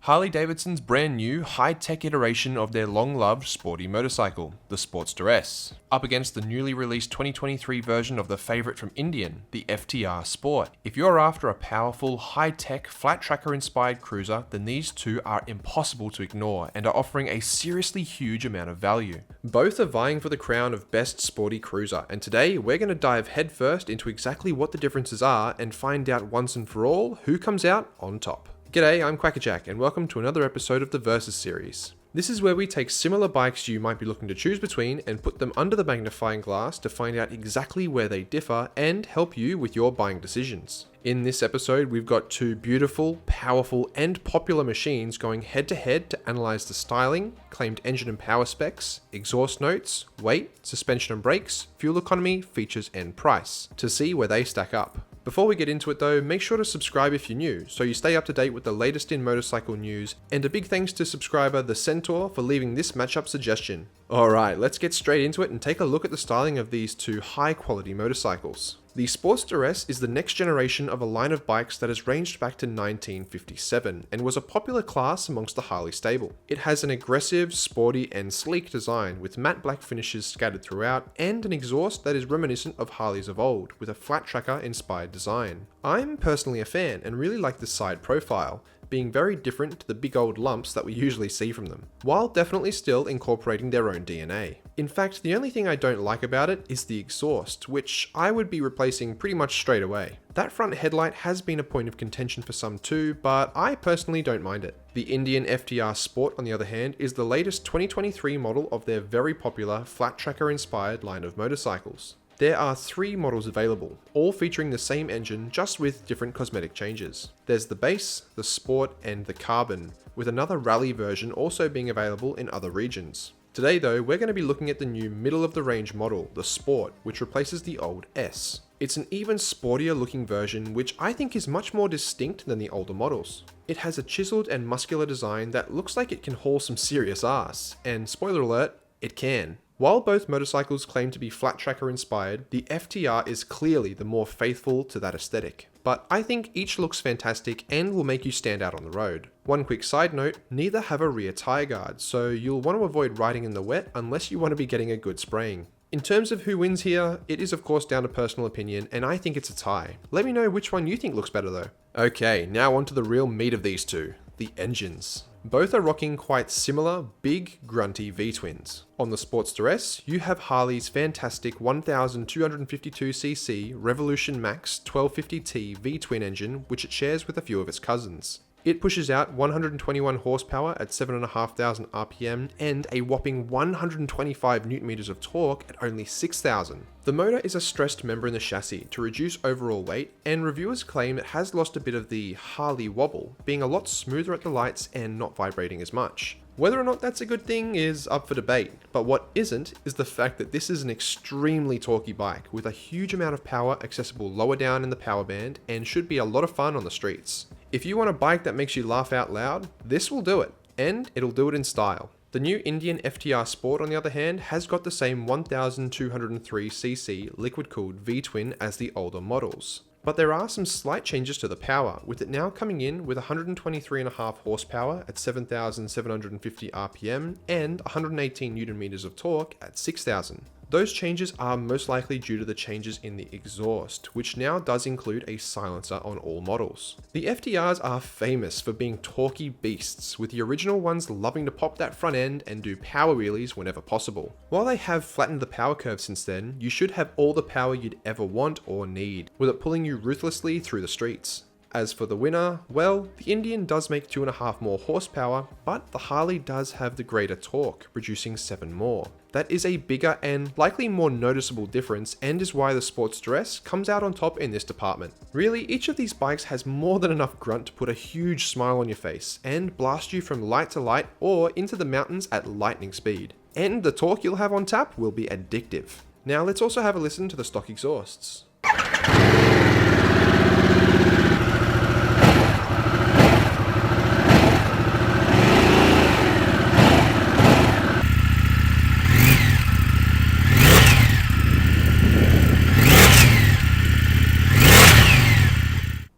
Harley-Davidson's brand new high-tech iteration of their long-loved sporty motorcycle, the Sportster S, up against the newly released 2023 version of the favourite from Indian, the FTR Sport. If you're after a powerful, high-tech, flat-tracker-inspired cruiser, then these two are impossible to ignore and are offering a seriously huge amount of value. Both are vying for the crown of best sporty cruiser, and today we're going to dive headfirst into exactly what the differences are and find out once and for all who comes out on top. G'day, I'm Kwackajack, and welcome to another episode of the Versus series. This is where we take similar bikes you might be looking to choose between and put them under the magnifying glass to find out exactly where they differ and help you with your buying decisions. In this episode, we've got two beautiful, powerful, and popular machines going head to head to analyze the styling, claimed engine and power specs, exhaust notes, weight, suspension and brakes, fuel economy, features, and price, to see where they stack up. Before we get into it though, make sure to subscribe if you're new, so you stay up to date with the latest in motorcycle news, and a big thanks to subscriber The Centaur for leaving this matchup suggestion. Alright, let's get straight into it and take a look at the styling of these two high quality motorcycles. The Sportster S is the next generation of a line of bikes that has ranged back to 1957 and was a popular class amongst the Harley stable. It has an aggressive, sporty and sleek design with matte black finishes scattered throughout and an exhaust that is reminiscent of Harleys of old with a flat tracker inspired design. I'm personally a fan and really like the side profile, being very different to the big old lumps that we usually see from them, while definitely still incorporating their own DNA. In fact, the only thing I don't like about it is the exhaust, which I would be replacing pretty much straight away. That front headlight has been a point of contention for some too, but I personally don't mind it. The Indian FTR Sport, on the other hand, is the latest 2023 model of their very popular flat tracker inspired line of motorcycles. There are 3 models available, all featuring the same engine, just with different cosmetic changes. There's the base, the sport, and the carbon, with another rally version also being available in other regions. Today though, we're going to be looking at the new middle-of-the-range model, the Sport, which replaces the old S. It's an even sportier looking version, which I think is much more distinct than the older models. It has a chiseled and muscular design that looks like it can haul some serious ass, and spoiler alert, it can. While both motorcycles claim to be flat tracker inspired, the FTR is clearly the more faithful to that aesthetic. But I think each looks fantastic and will make you stand out on the road. One quick side note, neither have a rear tyre guard, so you'll want to avoid riding in the wet unless you want to be getting a good spraying. In terms of who wins here, it is of course down to personal opinion, and I think it's a tie. Let me know which one you think looks better though. Okay, now on to the real meat of these two, the engines. Both are rocking quite similar, big, grunty V-twins. On the Sportster S, you have Harley's fantastic 1252cc Revolution Max 1250T V-twin engine, which it shares with a few of its cousins. It pushes out 121 horsepower at 7,500 RPM and a whopping 125 Nm of torque at only 6,000. The motor is a stressed member in the chassis to reduce overall weight, and reviewers claim it has lost a bit of the Harley wobble, being a lot smoother at the lights and not vibrating as much. Whether or not that's a good thing is up for debate, but what isn't is the fact that this is an extremely torquey bike with a huge amount of power accessible lower down in the power band and should be a lot of fun on the streets. If you want a bike that makes you laugh out loud, this will do it, and it'll do it in style. The new Indian FTR Sport, on the other hand, has got the same 1203cc liquid-cooled V-twin as the older models. But there are some slight changes to the power, with it now coming in with 123.5 horsepower at 7,750 RPM and 118 Nm of torque at 6,000. Those changes are most likely due to the changes in the exhaust, which now does include a silencer on all models. The FTRs are famous for being torquey beasts, with the original ones loving to pop that front end and do power wheelies whenever possible. While they have flattened the power curve since then, you should have all the power you'd ever want or need, with it pulling you ruthlessly through the streets. As for the winner, well, the Indian does make 2.5 more horsepower, but the Harley does have the greater torque, producing 7 more. That is a bigger and likely more noticeable difference, and is why the Sportster S comes out on top in this department. Really, each of these bikes has more than enough grunt to put a huge smile on your face, and blast you from light to light or into the mountains at lightning speed. And the torque you'll have on tap will be addictive. Now let's also have a listen to the stock exhausts.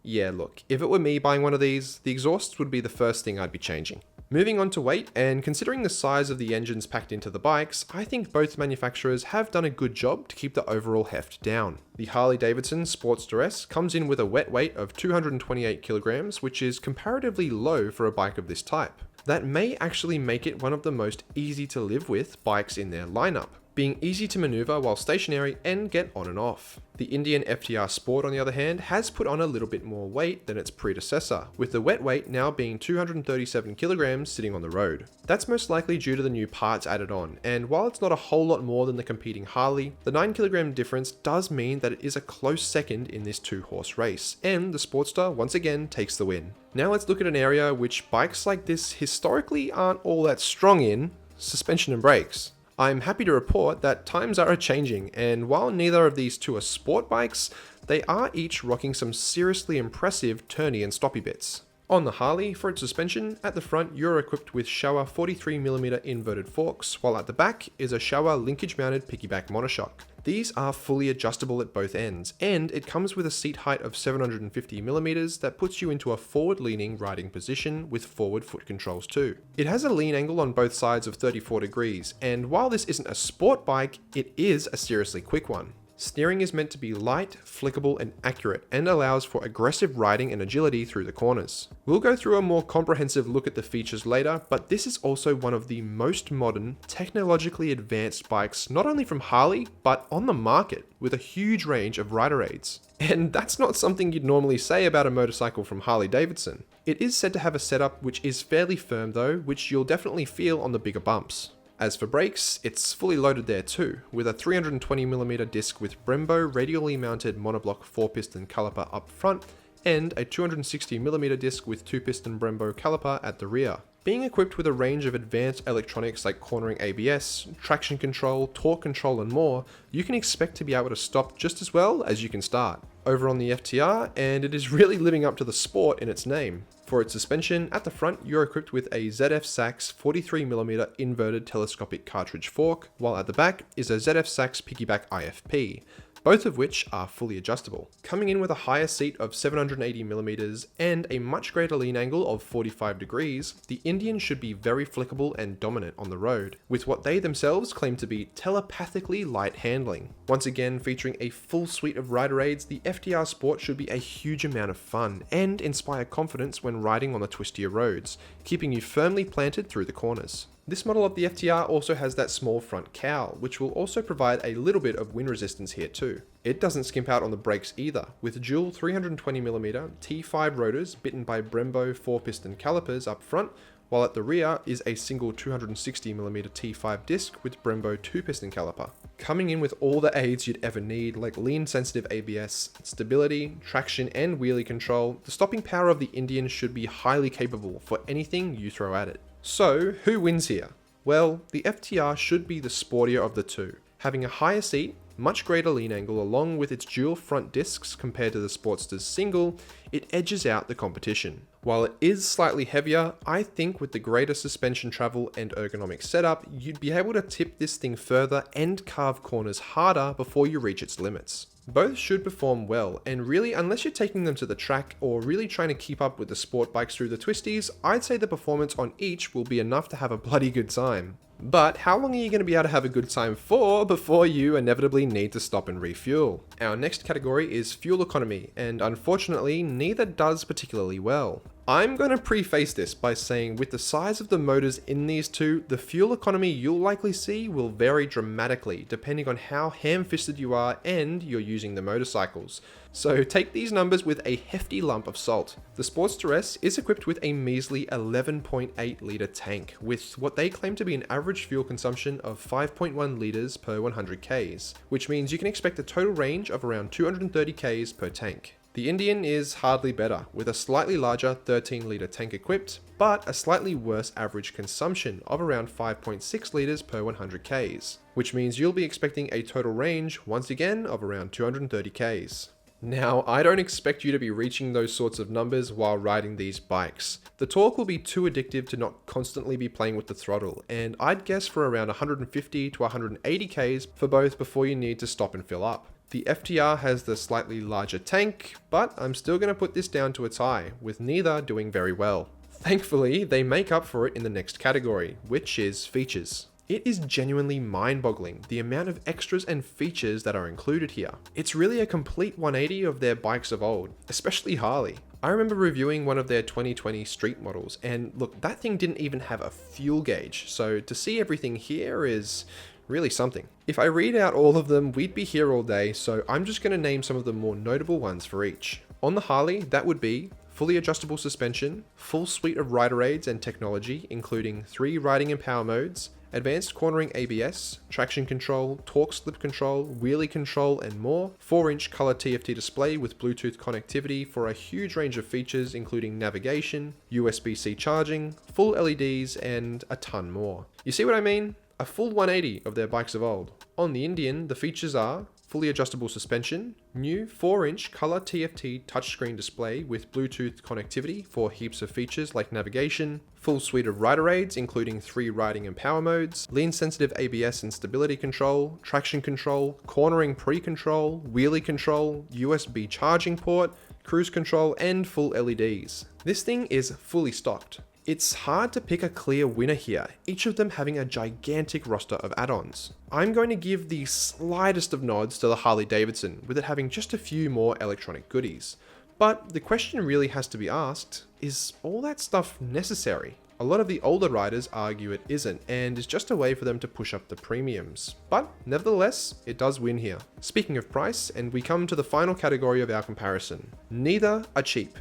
Yeah, yeah, look, if it were me buying one of these, the exhausts would be the first thing I'd be changing. Moving on to weight, and considering the size of the engines packed into the bikes, I think both manufacturers have done a good job to keep the overall heft down. The Harley-Davidson Sportster S comes in with a wet weight of 228 kilograms, which is comparatively low for a bike of this type. That may actually make it one of the most easy to live with bikes in their lineup, being easy to maneuver while stationary and get on and off. The Indian FTR Sport, on the other hand, has put on a little bit more weight than its predecessor, with the wet weight now being 237 kilograms sitting on the road. That's most likely due to the new parts added on, and while it's not a whole lot more than the competing Harley, the 9 kilogram difference does mean that it is a close second in this 2-horse race, and the Sportster once again takes the win. Now let's look at an area which bikes like this historically aren't all that strong in: suspension and brakes. I'm happy to report that times are a-changing, and while neither of these two are sport bikes, they are each rocking some seriously impressive turny and stoppy bits. On the Harley, for its suspension, at the front you're equipped with Showa 43mm inverted forks, while at the back is a Showa linkage-mounted piggyback monoshock. These are fully adjustable at both ends, and it comes with a seat height of 750mm that puts you into a forward-leaning riding position with forward foot controls too. It has a lean angle on both sides of 34 degrees, and while this isn't a sport bike, it is a seriously quick one. Steering is meant to be light, flickable, and accurate, and allows for aggressive riding and agility through the corners. We'll go through a more comprehensive look at the features later, but this is also one of the most modern, technologically advanced bikes, not only from Harley, but on the market, with a huge range of rider aids. And that's not something you'd normally say about a motorcycle from Harley-Davidson. It is said to have a setup which is fairly firm though, which you'll definitely feel on the bigger bumps. As for brakes, it's fully loaded there too, with a 320mm disc with Brembo radially mounted monoblock 4-piston caliper up front, and a 260mm disc with 2-piston Brembo caliper at the rear. Being equipped with a range of advanced electronics like cornering ABS, traction control, torque control and more, you can expect to be able to stop just as well as you can start. Over on the FTR, and it is really living up to the sport in its name. For its suspension, at the front you're equipped with a ZF Sachs 43mm inverted telescopic cartridge fork, while at the back is a ZF Sachs piggyback IFP, both of which are fully adjustable. Coming in with a higher seat of 780mm and a much greater lean angle of 45 degrees, the Indian should be very flickable and dominant on the road, with what they themselves claim to be telepathically light handling. Once again, featuring a full suite of rider aids, the FTR Sport should be a huge amount of fun and inspire confidence when riding on the twistier roads, keeping you firmly planted through the corners. This model of the FTR also has that small front cowl, which will also provide a little bit of wind resistance here too. It doesn't skimp out on the brakes either, with dual 320mm T5 rotors bitten by Brembo 4-piston calipers up front, while at the rear is a single 260mm T5 disc with Brembo 2-piston caliper. Coming in with all the aids you'd ever need, like lean sensitive ABS, stability, traction and wheelie control, the stopping power of the Indian should be highly capable for anything you throw at it. So, who wins here? Well, the FTR should be the sportier of the two. Having a higher seat, much greater lean angle along with its dual front discs compared to the Sportster's single, it edges out the competition. While it is slightly heavier, I think with the greater suspension travel and ergonomic setup, you'd be able to tip this thing further and carve corners harder before you reach its limits. Both should perform well, and really unless you're taking them to the track or really trying to keep up with the sport bikes through the twisties, I'd say the performance on each will be enough to have a bloody good time. But how long are you going to be able to have a good time for before you inevitably need to stop and refuel? Our next category is fuel economy, and unfortunately neither does particularly well. I'm going to preface this by saying with the size of the motors in these two, the fuel economy you'll likely see will vary dramatically depending on how ham-fisted you are and you're using the motorcycles. So take these numbers with a hefty lump of salt. The Sportster S is equipped with a measly 11.8 litre tank with what they claim to be an average fuel consumption of 5.1 litres per 100 Ks, which means you can expect a total range of around 230 Ks per tank. The Indian is hardly better, with a slightly larger 13 litre tank equipped, but a slightly worse average consumption of around 5.6 litres per 100 Ks, which means you'll be expecting a total range, once again, of around 230 Ks. Now, I don't expect you to be reaching those sorts of numbers while riding these bikes. The torque will be too addictive to not constantly be playing with the throttle, and I'd guess for around 150 to 180 Ks for both before you need to stop and fill up. The FTR has the slightly larger tank, but I'm still going to put this down to a tie, with neither doing very well. Thankfully, they make up for it in the next category, which is features. It is genuinely mind-boggling the amount of extras and features that are included here. It's really a complete 180 of their bikes of old, especially Harley. I remember reviewing one of their 2020 street models, and look, that thing didn't even have a fuel gauge, so to see everything here is really something. If I read out all of them, we'd be here all day, so I'm just going to name some of the more notable ones for each. On the Harley, that would be fully adjustable suspension, full suite of rider aids and technology, including 3 riding and power modes, advanced cornering ABS, traction control, torque slip control, wheelie control, and more, 4-inch color TFT display with Bluetooth connectivity for a huge range of features including navigation, USB-C charging, full LEDs, and a ton more. You see what I mean? A full 180 of their bikes of old. On the Indian, the features are fully adjustable suspension, new 4-inch color TFT touchscreen display with Bluetooth connectivity for heaps of features like navigation, full suite of rider aids including 3 riding and power modes, lean sensitive ABS and stability control, traction control, cornering pre-control, wheelie control, USB charging port, cruise control, and full LEDs. This thing is fully stocked. It's hard to pick a clear winner here, each of them having a gigantic roster of add-ons. I'm going to give the slightest of nods to the Harley-Davidson, with it having just a few more electronic goodies. But the question really has to be asked, is all that stuff necessary? A lot of the older riders argue it isn't, and is just a way for them to push up the premiums. But nevertheless, it does win here. Speaking of price, and we come to the final category of our comparison. Neither are cheap,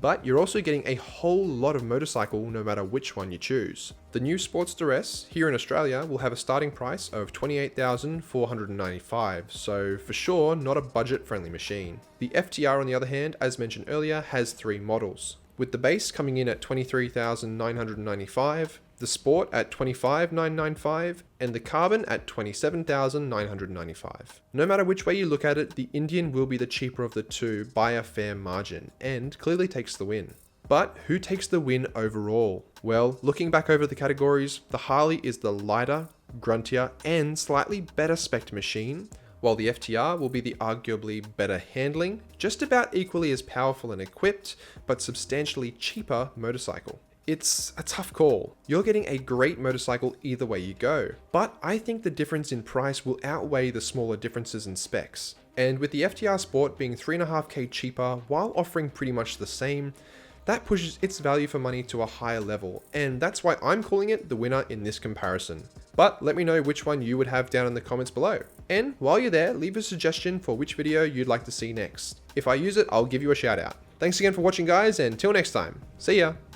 but you're also getting a whole lot of motorcycle no matter which one you choose. The new Sportster S here in Australia will have a starting price of $28,495, so for sure not a budget-friendly machine. The FTR on the other hand, as mentioned earlier, has 3 models, with the base coming in at $23,995, the Sport at $25,995, and the Carbon at $27,995. No matter which way you look at it, the Indian will be the cheaper of the two by a fair margin, and clearly takes the win. But who takes the win overall? Well, looking back over the categories, the Harley is the lighter, gruntier, and slightly better spec'd machine, while the FTR will be the arguably better handling, just about equally as powerful and equipped, but substantially cheaper motorcycle. It's a tough call. You're getting a great motorcycle either way you go, but I think the difference in price will outweigh the smaller differences in specs. And with the FTR Sport being $3.5K cheaper while offering pretty much the same, that pushes its value for money to a higher level, and that's why I'm calling it the winner in this comparison. But let me know which one you would have down in the comments below. And while you're there, leave a suggestion for which video you'd like to see next. If I use it, I'll give you a shout out. Thanks again for watching guys, and till next time, see ya!